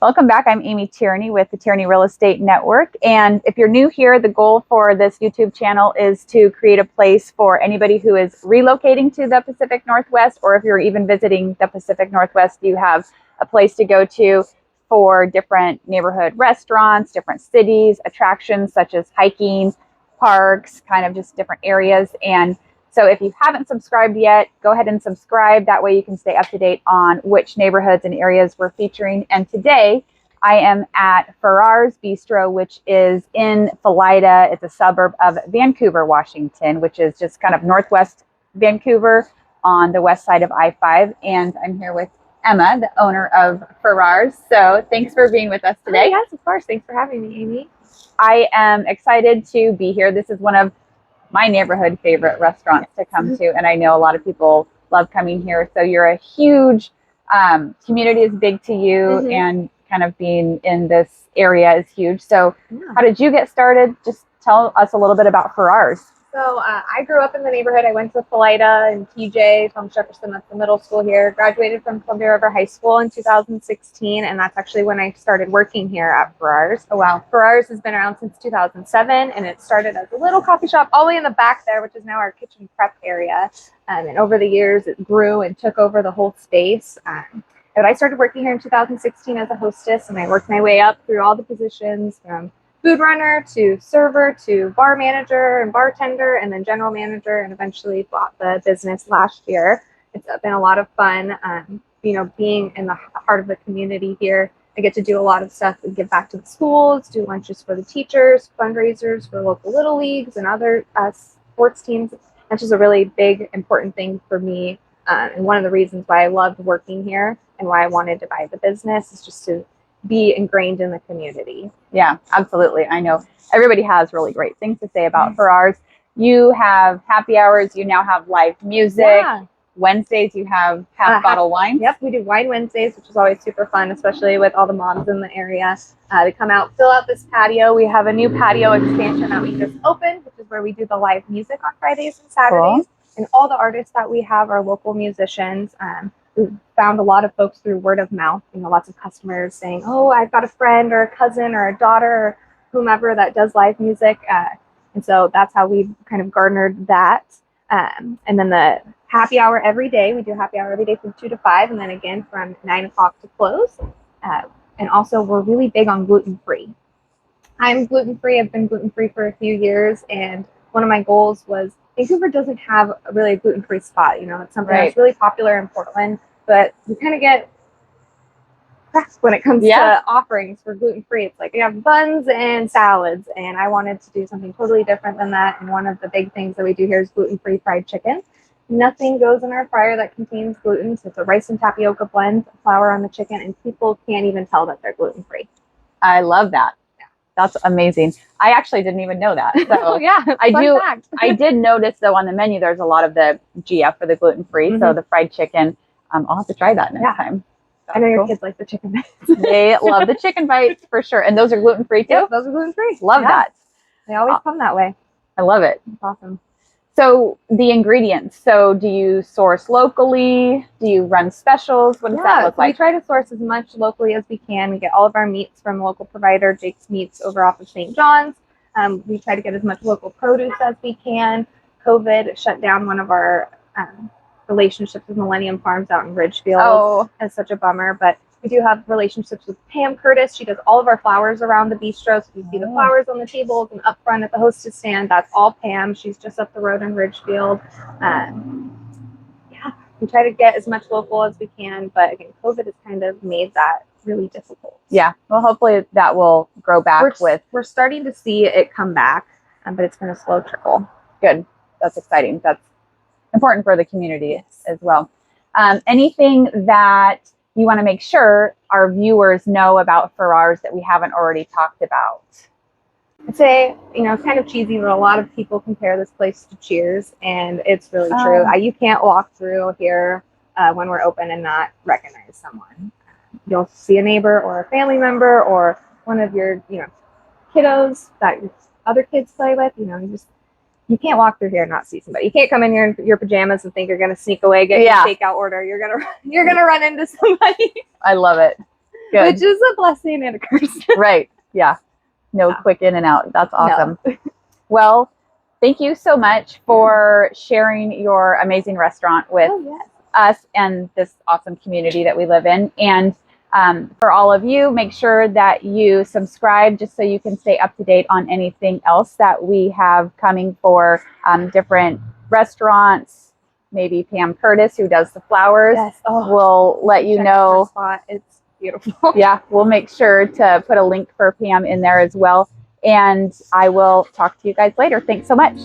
Welcome back. I'm Amy Tierney with the Tierney Real Estate Network. And if you're new here, the goal for this YouTube channel is to create a place for anybody who is relocating to the Pacific Northwest, or if you're even visiting the Pacific Northwest, you have a place to go to for different neighborhood restaurants, different cities, attractions such as hiking, parks, kind of just different areas. And so if you haven't subscribed yet, go ahead and subscribe. That way you can stay up to date on which neighborhoods and areas we're featuring. And today I am at Farrar's Bistro, which is in Felida. It's a suburb of Vancouver, Washington, which is just kind of northwest Vancouver on the west side of I-5. And I'm here with Emma, the owner of Farrar's. So thanks for being with us today. Oh, yes, of course. Thanks for having me, Amy. I am excited to be here. This is one of my neighborhood favorite restaurants to come to, and I know a lot of people love coming here. So you're a huge community is big to you, and kind of being in this area is huge. So how did you get started? Just tell us a little bit about Farrar's. So I grew up in the neighborhood. I went to Felida and TJ from Jefferson. That's the middle school here. Graduated from Columbia River High School in 2016, and that's actually when I started working here at Farrar's. Oh, wow. Farrar's has been around since 2007, and it started as a little coffee shop all the way in the back there, which is now our kitchen prep area. And over the years, it grew and took over the whole space. But I started working here in 2016 as a hostess, and I worked my way up through all the positions from food runner to server to bar manager and bartender, and then general manager, and eventually bought the business last year. It's been a lot of fun, being in the heart of the community here. I get to do a lot of stuff and give back to the schools, do lunches for the teachers, fundraisers for local little leagues and other sports teams. That's just a really big, important thing for me. And one of the reasons why I loved working here and why I wanted to buy the business is just to be ingrained in the community. Yeah, absolutely. I know everybody has really great things to say about Farrar's. You have happy hours. You now have live music. Yeah. Wednesdays, you have half bottle wine. Yep, we do wine Wednesdays, which is always super fun, especially with all the moms in the area. They come out, fill out this patio. We have a new patio expansion that we just opened, which is where we do the live music on Fridays and Saturdays. Cool. And all the artists that we have are local musicians. We've found a lot of folks through word of mouth, lots of customers saying, oh, I've got a friend or a cousin or a daughter or whomever that does live music. And so that's how we've kind of garnered that. And then the happy hour every day. We do happy hour every day from 2 to 5, and then again from 9 o'clock to close. And also we're really big on gluten-free. I'm gluten-free. I've been gluten-free for a few years. And one of my goals was Vancouver doesn't have really a gluten-free spot. It's something that's really popular in Portland, but we kind of get pressed when it comes to offerings for gluten-free. It's like we have buns and salads, and I wanted to do something totally different than that. And one of the big things that we do here is gluten-free fried chicken. Nothing goes in our fryer that contains gluten. So it's a rice and tapioca blend, flour on the chicken, and people can't even tell that they're gluten-free. I love that. That's amazing. I actually didn't even know that. So yeah, I did notice though on the menu there's a lot of the GF for the gluten-free. So the fried chicken. I'll have to try that next time. That's I know your kids like the chicken bites. They love the chicken bites for sure. And those are gluten-free too? Yep, those are gluten-free. Love that. They always come that way. I love it. It's awesome. So the ingredients. So do you source locally? Do you run specials? What does that look like? We try to source as much locally as we can. We get all of our meats from a local provider, Jake's Meats, over off of St. John's. We try to get as much local produce as we can. COVID shut down one of our relationships with Millennium Farms out in Ridgefield. Oh, it's such a bummer, but we do have relationships with Pam Curtis. She does all of our flowers around the bistro. So you see the flowers on the tables and up front at the hostess stand. That's all Pam. She's just up the road in Ridgefield. We try to get as much local as we can, but again, COVID has kind of made that really difficult. Yeah. Well, hopefully that will grow back. We're starting to see it come back, but it's been a slow trickle. Good. That's exciting. That's important for the community as well. Anything that you want to make sure our viewers know about Farrar's that we haven't already talked about? I'd say, it's kind of cheesy, but a lot of people compare this place to Cheers, and it's really true. You can't walk through here when we're open and not recognize someone. You'll see a neighbor or a family member or one of your, kiddos that your other kids play with. You can't walk through here and not see somebody. You can't come in here in your pajamas and think you're going to sneak away, get your takeout order. You're gonna run into somebody. I love it. Good. Which is a blessing and a curse. Right. Yeah. No quick in and out. That's awesome. No. Well, thank you so much for sharing your amazing restaurant with us and this awesome community that we live in. And for all of you, make sure that you subscribe just so you can stay up to date on anything else that we have coming for different restaurants. Maybe Pam Curtis, who does the flowers, will let you know. Spot. It's beautiful. Yeah, we'll make sure to put a link for Pam in there as well. And I will talk to you guys later. Thanks so much.